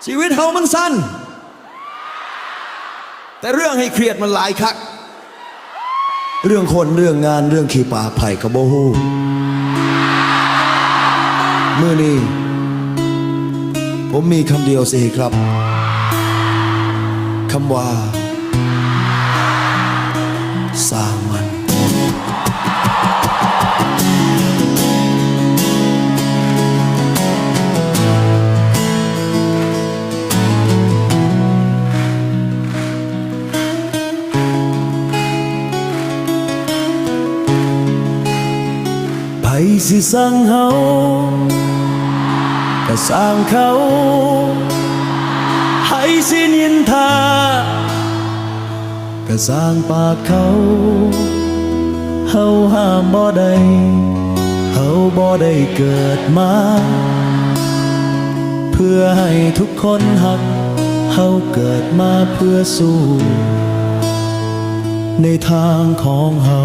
ชีวิตเฮามันสั้นแต่เรื่องให้เครียดมันหลายคักเรื่องคนเรื่องงานเรื่องขี้ปากไผ่กระโบหูมื้อนี้ผมมีคำเดียวสิครับคำว่าสร้างมันไผสิสั่งเฮาก็สร้างเขาให้สินินทาก็สร้างปากเขาเฮาห้ามบ่ได้เฮาบ่ได้เกิดมาเพื่อให้ทุกคนหักเฮาเกิดมาเพื่อสู้ในทางของเฮา